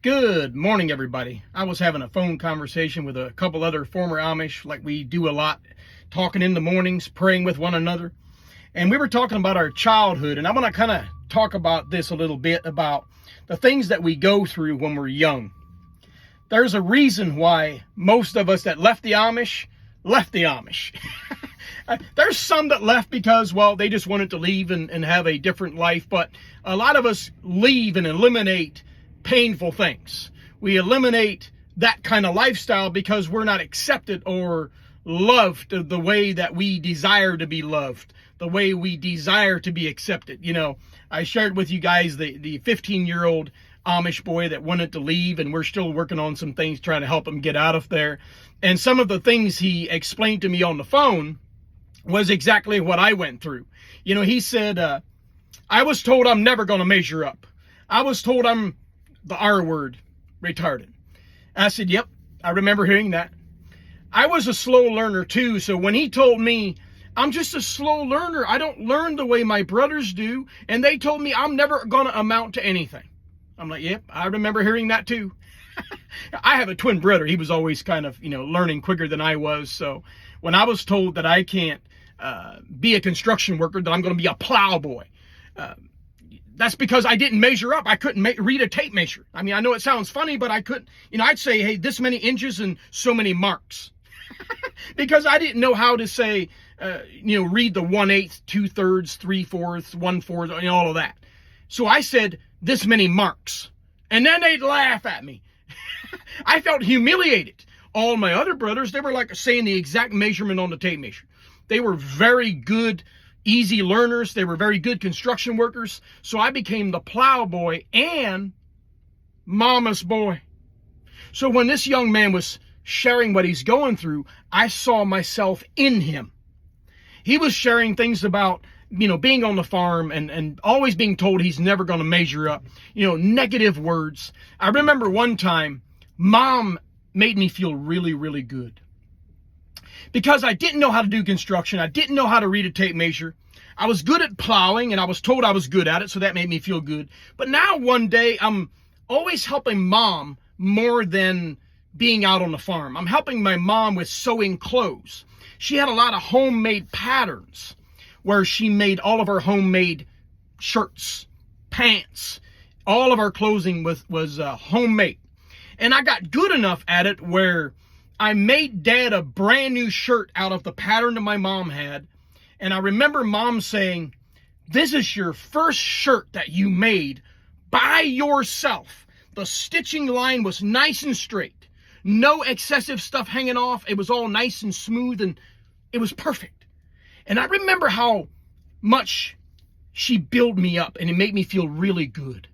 Good morning, everybody. I was having a phone conversation with a couple other former Amish, like we do a lot, talking in the mornings, praying with one another. And we were talking about our childhood, and I want to kind of talk about this a little bit, about the things that we go through when we're young. There's a reason why most of us that left the Amish. There's some that left because, well, they just wanted to leave and have a different life, but a lot of us leave and eliminate painful things. We eliminate that kind of lifestyle because we're not accepted or loved the way that we desire to be loved, the way we desire to be accepted. You know, I shared with you guys the 15-year-old Amish boy that wanted to leave, and we're still working on some things trying to help him get out of there. And some of the things he explained to me on the phone was exactly what I went through. You know, he said, I was told I'm never going to measure up. I was told I'm the R word, retarded. I said, yep, I remember hearing that. I was a slow learner too, so when he told me, I'm just a slow learner, I don't learn the way my brothers do, and they told me I'm never going to amount to anything. I'm like, yep, I remember hearing that too. I have a twin brother. He was always kind of, learning quicker than I was, so when I was told that I can't be a construction worker, that I'm going to be a plowboy, that's because I didn't measure up. I couldn't read a tape measure. I mean, I know it sounds funny, but I couldn't. I'd say, hey, this many inches and so many marks. Because I didn't know how to say, read the 1/8, 2/3, 3/4, 1/4, all of that. So I said, this many marks. And then they'd laugh at me. I felt humiliated. All my other brothers, they were like saying the exact measurement on the tape measure. They were very good, easy learners. They were very good construction workers. So I became the plow boy and mama's boy. So when this young man was sharing what he's going through, I saw myself in him. He was sharing things about, being on the farm and always being told he's never going to measure up, negative words. I remember one time, Mom made me feel really, really good. Because I didn't know how to do construction. I didn't know how to read a tape measure. I was good at plowing, and I was told I was good at it, so that made me feel good. But now one day, I'm always helping Mom more than being out on the farm. I'm helping my mom with sewing clothes. She had a lot of homemade patterns where she made all of her homemade shirts, pants. All of our clothing was homemade. And I got good enough at it where I made Dad a brand new shirt out of the pattern that my mom had. And I remember Mom saying, this is your first shirt that you made by yourself. The stitching line was nice and straight. No excessive stuff hanging off. It was all nice and smooth, and it was perfect. And I remember how much she built me up, and it made me feel really good.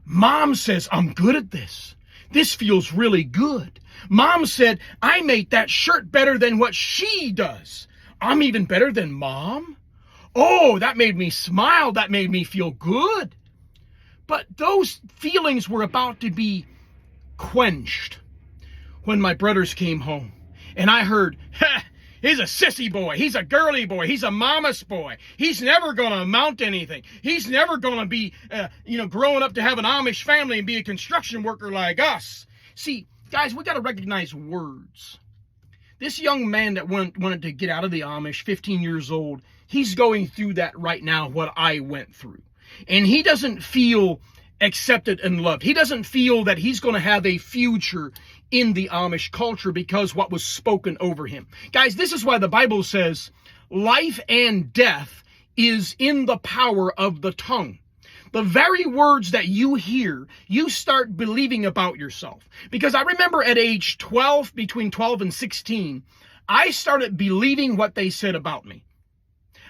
Mom says, I'm good at this. This feels really good. Mom said, I made that shirt better than what she does. I'm even better than Mom. Oh, that made me smile. That made me feel good. But those feelings were about to be quenched when my brothers came home. And I heard, he's a sissy boy. He's a girly boy. He's a mama's boy. He's never going to amount to anything. He's never going to be, growing up to have an Amish family and be a construction worker like us. See, guys, we got to recognize words. This young man that wanted to get out of the Amish, 15 years old, he's going through that right now, what I went through. And he doesn't feel accepted and loved. He doesn't feel that he's going to have a future in the Amish culture because what was spoken over him. Guys, this is why the Bible says life and death is in the power of the tongue. The very words that you hear, you start believing about yourself. Because I remember at age 12, between 12 and 16, I started believing what they said about me.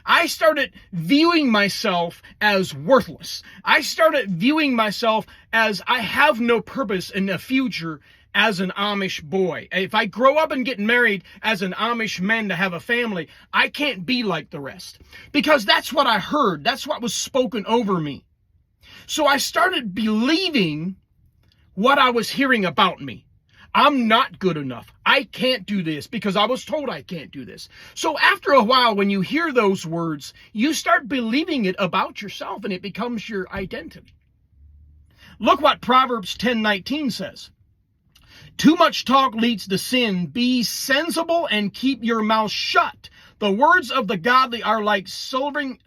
I started viewing myself as worthless. I started viewing myself as I have no purpose in the future as an Amish boy. If I grow up and get married as an Amish man to have a family, I can't be like the rest. Because that's what I heard. That's what was spoken over me. So I started believing what I was hearing about me. I'm not good enough. I can't do this because I was told I can't do this. So after a while, when you hear those words, you start believing it about yourself, and it becomes your identity. Look what Proverbs 10:19 says. Too much talk leads to sin. Be sensible and keep your mouth shut. The words of the godly are like sterling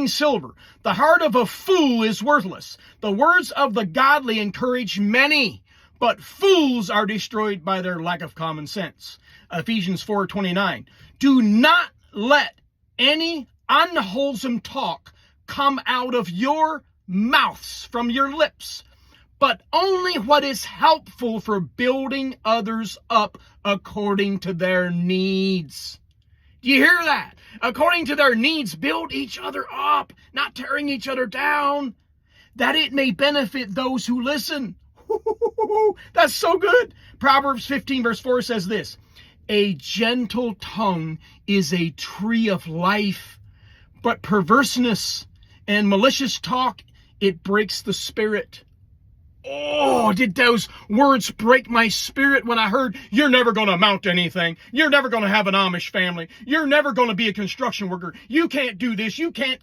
silver. The heart of a fool is worthless. The words of the godly encourage many, but fools are destroyed by their lack of common sense. Ephesians 4:29. Do not let any unwholesome talk come out of your mouths, from your lips, but only what is helpful for building others up according to their needs. Do you hear that? According to their needs, build each other up, not tearing each other down, that it may benefit those who listen. That's so good. Proverbs 15 verse 4 says this. A gentle tongue is a tree of life, but perverseness and malicious talk, it breaks the spirit. Oh, did those words break my spirit when I heard, you're never going to amount to anything. You're never going to have an Amish family. You're never going to be a construction worker. You can't do this. You can't.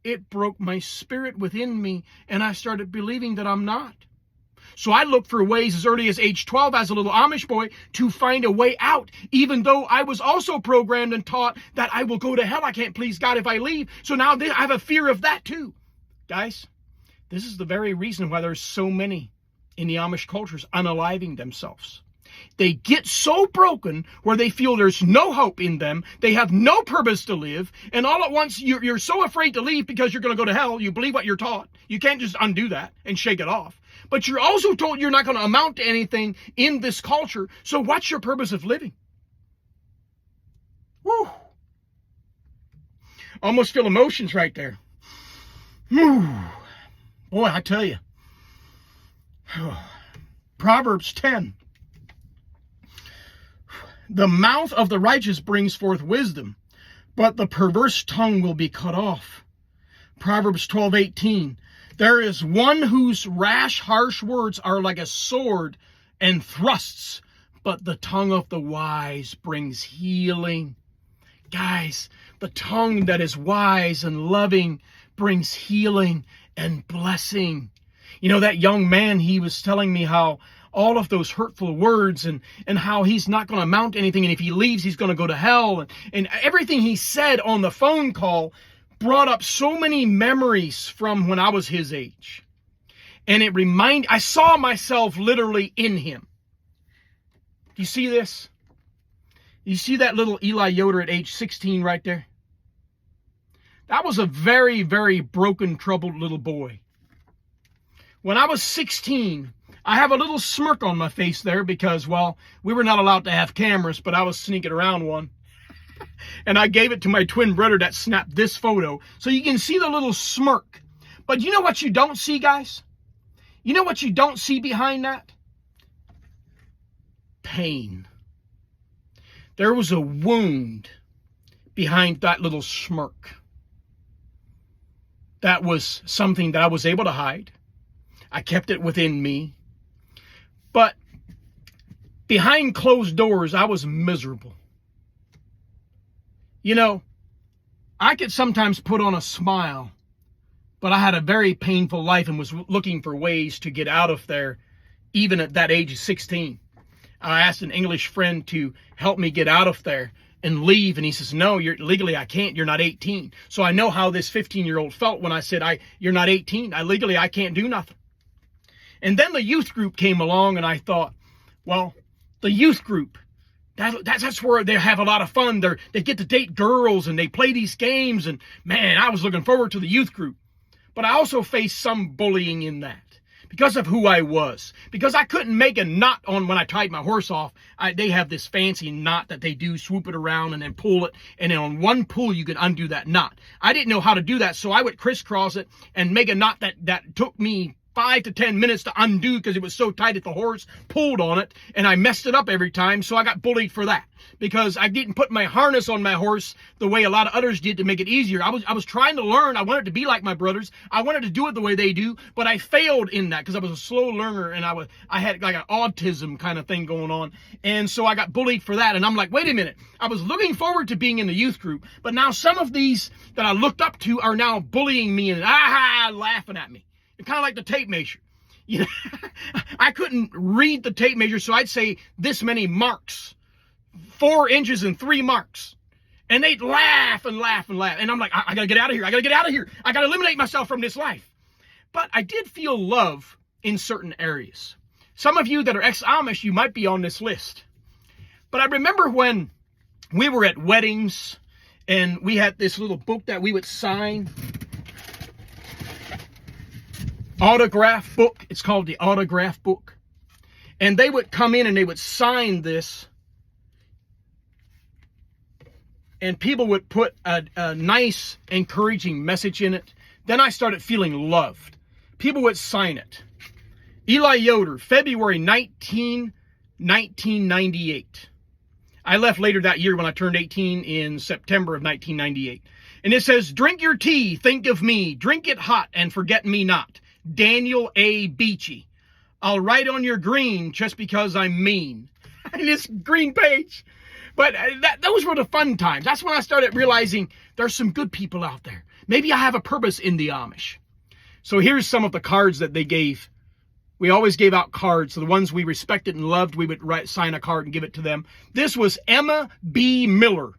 It broke my spirit within me, and I started believing that I'm not. So I looked for ways as early as age 12 as a little Amish boy to find a way out, even though I was also programmed and taught that I will go to hell. I can't please God if I leave. So now I have a fear of that too. Guys, this is the very reason why there's so many in the Amish cultures unaliving themselves. They get so broken where they feel there's no hope in them. They have no purpose to live. And all at once, you're so afraid to leave because you're going to go to hell. You believe what you're taught. You can't just undo that and shake it off. But you're also told you're not going to amount to anything in this culture. So what's your purpose of living? Woo. Almost feel emotions right there. Whew. Boy, I tell you. Proverbs 10. The mouth of the righteous brings forth wisdom, but the perverse tongue will be cut off. Proverbs 12:18. There is one whose rash, harsh words are like a sword and thrusts, but the tongue of the wise brings healing. Guys, the tongue that is wise and loving brings healing and blessing. You know, that young man, he was telling me how all of those hurtful words and how he's not going to amount to anything. And if he leaves, he's going to go to hell. And everything he said on the phone call brought up so many memories from when I was his age. And I saw myself literally in him. Do you see this? You see that little Eli Yoder at age 16 right there? That was a very, very broken, troubled little boy. When I was 16, I have a little smirk on my face there because, well, we were not allowed to have cameras, but I was sneaking around one. And I gave it to my twin brother that snapped this photo. So you can see the little smirk. But you know what you don't see, guys? You know what you don't see behind that? Pain. There was a wound behind that little smirk. That was something that I was able to hide. I kept it within me. But behind closed doors, I was miserable. You know, I could sometimes put on a smile, but I had a very painful life and was looking for ways to get out of there, even at that age of 16. I asked an English friend to help me get out of there and leave, and he says, no, legally I can't, you're not 18. So I know how this 15-year-old felt when I said, you're not 18, legally I can't do nothing. And then the youth group came along, and I thought, well, the youth group, that's where they have a lot of fun. They get to date girls, and they play these games, and man, I was looking forward to the youth group. But I also faced some bullying in that because of who I was. Because I couldn't make a knot on when I tied my horse off. They have this fancy knot that they do, swoop it around and then pull it. And then on one pull, you can undo that knot. I didn't know how to do that, so I would crisscross it and make a knot that took me 5 to 10 minutes to undo because it was so tight that the horse pulled on it, and I messed it up every time, so I got bullied for that because I didn't put my harness on my horse the way a lot of others did to make it easier. I was trying to learn. I wanted to be like my brothers. I wanted to do it the way they do, but I failed in that because I was a slow learner, and I had like an autism kind of thing going on, and so I got bullied for that. And I'm like, wait a minute, I was looking forward to being in the youth group, but now some of these that I looked up to are now bullying me and laughing at me. kind of like the tape measure. You know, I couldn't read the tape measure, so I'd say this many marks, 4 inches and 3 marks. And they'd laugh and laugh and laugh. And I'm like, I got to get out of here. I got to get out of here. I got to eliminate myself from this life. But I did feel love in certain areas. Some of you that are ex-Amish, you might be on this list. But I remember when we were at weddings and we had this little book that we would sign. Autograph book. It's called the autograph book. And they would come in and they would sign this. And people would put a nice, encouraging message in it. Then I started feeling loved. People would sign it. Eli Yoder, February 1998. I left later that year when I turned 18 in September of 1998. And it says, drink your tea, think of me. Drink it hot and forget me not. Daniel A. Beachy. I'll write on your green just because I'm mean. This green page. But those were the fun times. That's when I started realizing there's some good people out there. Maybe I have a purpose in the Amish. So here's some of the cards that they gave. We always gave out cards. So the ones we respected and loved, we would sign a card and give it to them. This was Emma B. Miller.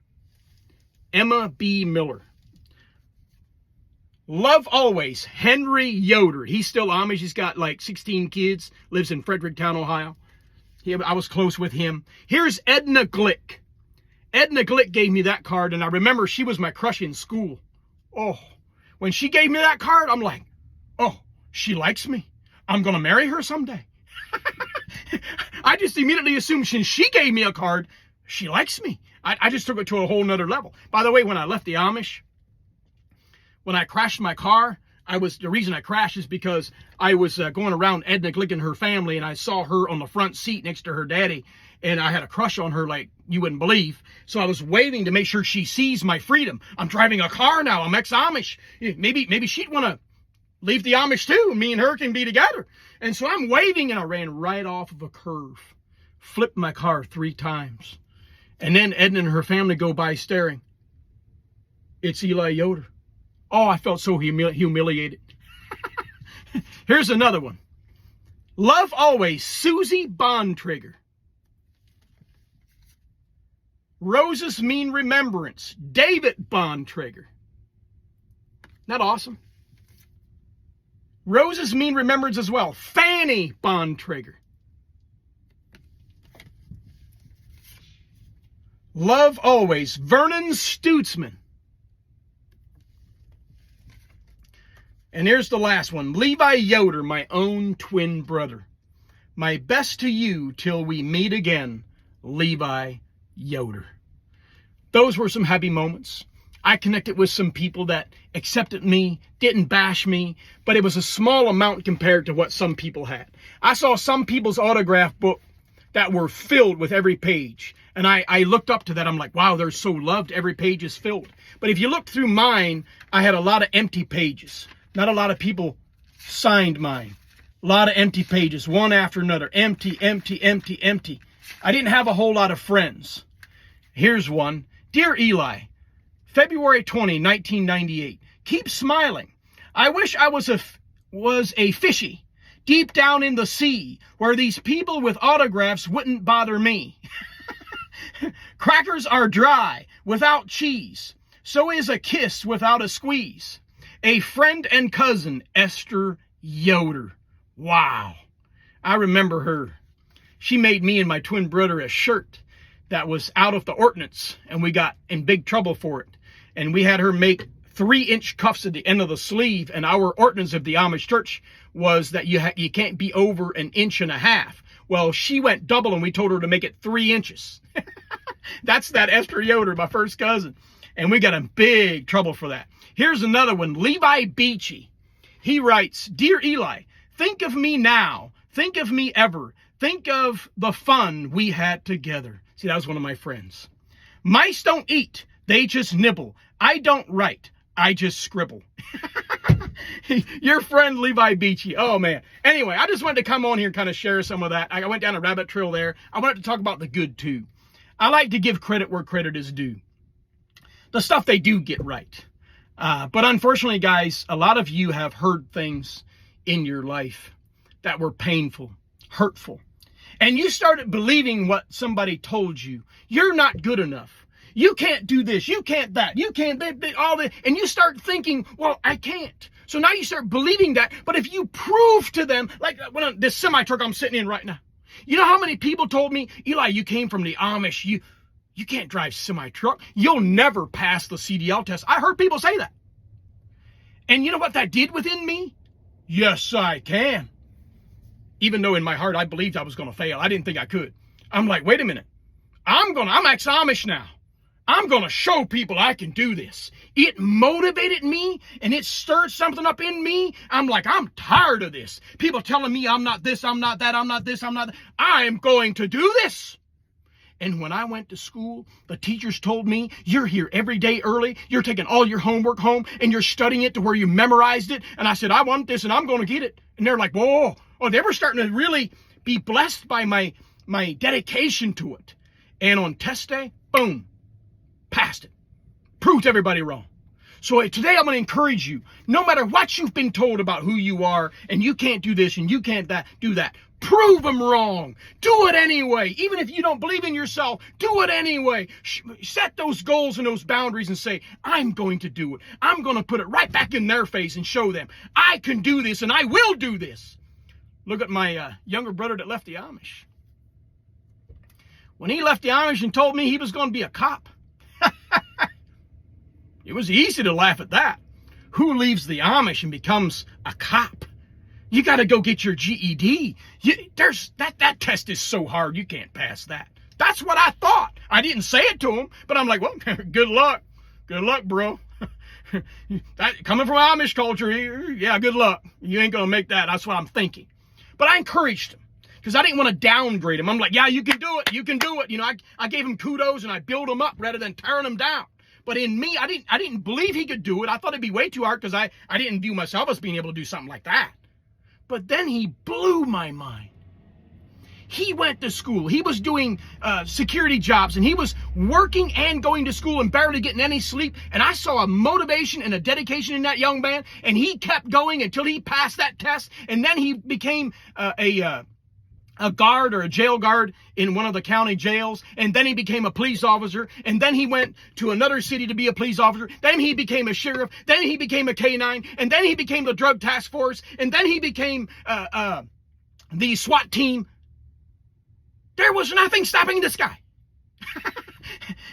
Emma B. Miller. Love always, Henry Yoder. He's still Amish. He's got like 16 kids. Lives in Fredericktown, Ohio. I was close with him. Here's Edna Glick. Edna Glick gave me that card, and I remember she was my crush in school. Oh, when she gave me that card, I'm like, oh, she likes me. I'm going to marry her someday. I just immediately assumed since she gave me a card, she likes me. I just took it to a whole nother level. By the way, when I left the Amish, when I crashed my car, the reason I crashed is because I was going around Edna Glick and her family, and I saw her on the front seat next to her daddy, and I had a crush on her like you wouldn't believe. So I was waving to make sure she sees my freedom. I'm driving a car now. I'm ex-Amish. Maybe she'd want to leave the Amish too, and me and her can be together. And so I'm waving, and I ran right off of a curve, flipped my car 3 times. And then Edna and her family go by staring. It's Eli Yoder. Oh, I felt so humiliated. Here's another one. Love always, Susie Bontrigger. Roses mean remembrance, David Bontrigger. Isn't that awesome? Roses mean remembrance as well, Fanny Bontrigger. Love always, Vernon Stutzman. And here's the last one. Levi Yoder, my own twin brother. My best to you till we meet again, Levi Yoder. Those were some happy moments. I connected with some people that accepted me, didn't bash me, but it was a small amount compared to what some people had. I saw some people's autograph book that were filled with every page. And I looked up to that. I'm like, wow, they're so loved. Every page is filled. But if you look through mine, I had a lot of empty pages. Not a lot of people signed mine. A lot of empty pages, one after another. Empty, empty, empty, empty. I didn't have a whole lot of friends. Here's one. Dear Eli, February 20, 1998. Keep smiling. I wish I was a fishy deep down in the sea where these people with autographs wouldn't bother me. Crackers are dry without cheese. So is a kiss without a squeeze. A friend and cousin, Esther Yoder. Wow. I remember her. She made me and my twin brother a shirt that was out of the ordinance, and we got in big trouble for it. And we had her make 3-inch cuffs at the end of the sleeve, and our ordinance of the Amish church was that you can't be over 1.5 inches. Well, she went double, and we told her to make it 3 inches. That's that Esther Yoder, my first cousin. And we got in big trouble for that. Here's another one, Levi Beachy. He writes, Dear Eli, think of me now. Think of me ever. Think of the fun we had together. See, that was one of my friends. Mice don't eat. They just nibble. I don't write. I just scribble. Your friend Levi Beachy. Oh, man. Anyway, I just wanted to come on here and kind of share some of that. I went down a rabbit trail there. I wanted to talk about the good, too. I like to give credit where credit is due. The stuff they do get right. But unfortunately, guys, a lot of you have heard things in your life that were painful, hurtful. And you started believing what somebody told you. You're not good enough. You can't do this. You can't that. You can't all that. And you start thinking, well, I can't. So now you start believing that. But if you prove to them, like this semi-truck I'm sitting in right now, you know how many people told me, Eli, you came from the Amish. You can't drive semi-truck. You'll never pass the CDL test. I heard people say that. And you know what that did within me? Yes, I can. Even though in my heart I believed I was going to fail. I didn't think I could. I'm like, wait a minute. I'm ex-Amish now. I'm going to show people I can do this. It motivated me and it stirred something up in me. I'm like, I'm tired of this. People telling me I'm not this, I'm not that, I'm not this, I'm not that. I'm going to do this. And when I went to school, the teachers told me, you're here every day early. You're taking all your homework home and you're studying it to where you memorized it. And I said, I want this and I'm going to get it. And they're like, whoa. Oh, they were starting to really be blessed by my dedication to it. And on test day, boom. Passed it. Proved everybody wrong. So today I'm going to encourage you, no matter what you've been told about who you are, and you can't do this and you can't do that, prove them wrong. Do it anyway. Even if you don't believe in yourself, do it anyway. Set those goals and those boundaries and say, I'm going to do it. I'm going to put it right back in their face and show them I can do this and I will do this. Look at my younger brother that left the Amish. When he left the Amish and told me he was going to be a cop, it was easy to laugh at that. Who leaves the Amish and becomes a cop? You got to go get your GED. That test is so hard, you can't pass that. That's what I thought. I didn't say it to him, but I'm like, well, good luck. Good luck, bro. Coming from Amish culture here, yeah, good luck. You ain't going to make that. That's what I'm thinking. But I encouraged him because I didn't want to downgrade him. I'm like, yeah, you can do it. You can do it. You know, I gave him kudos and I built him up rather than tearing him down. But in me, I didn't believe he could do it. I thought it'd be way too hard because I didn't view myself as being able to do something like that. But then he blew my mind. He went to school. He was doing security jobs, and he was working and going to school and barely getting any sleep. And I saw a motivation and a dedication in that young man, and he kept going until he passed that test. And then he became a guard or a jail guard in one of the county jails. And then he became a police officer. And then he went to another city to be a police officer. Then he became a sheriff. Then he became a K-9. And then he became the drug task force. And then he became the SWAT team. There was nothing stopping this guy.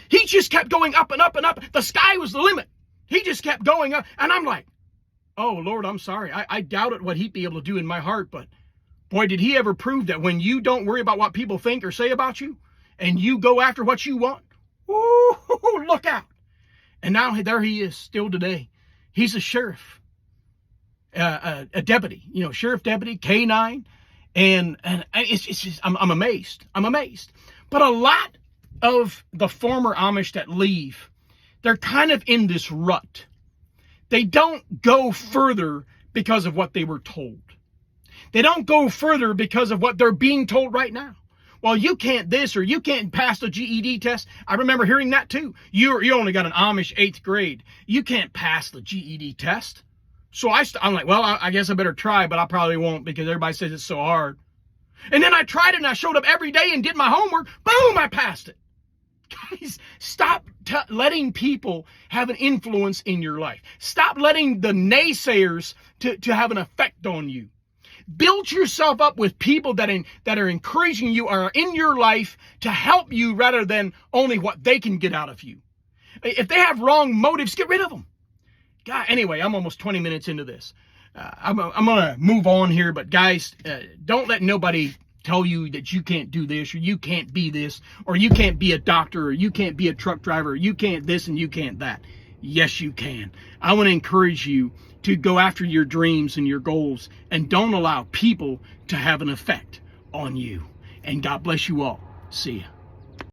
He just kept going up and up and up. The sky was the limit. He just kept going up. And I'm like, oh, Lord, I'm sorry. I doubted what he'd be able to do in my heart, but boy, did he ever prove that when you don't worry about what people think or say about you, and you go after what you want, ooh, look out. And now there he is, still today. He's a sheriff, a deputy, sheriff deputy, K-9, and it's just, I'm amazed. I'm amazed. But a lot of the former Amish that leave, they're kind of in this rut. They don't go further because of what they were told. They don't go further because of what they're being told right now. Well, you can't this or you can't pass the GED test. I remember hearing that too. You only got an Amish 8th grade. You can't pass the GED test. So I'm like, well, I guess I better try, but I probably won't because everybody says it's so hard. And then I tried it and I showed up every day and did my homework. Boom, I passed it. Guys, stop letting people have an influence in your life. Stop letting the naysayers to have an effect on you. Build yourself up with people that are encouraging you, are in your life to help you rather than only what they can get out of you. If they have wrong motives, get rid of them. God, anyway, I'm almost 20 minutes into this. I'm going to move on here, but guys, don't let nobody tell you that you can't do this or you can't be this or you can't be a doctor or you can't be a truck driver or you can't this and you can't that. Yes, you can. I want to encourage you to go after your dreams and your goals and don't allow people to have an effect on you. And God bless you all. See ya.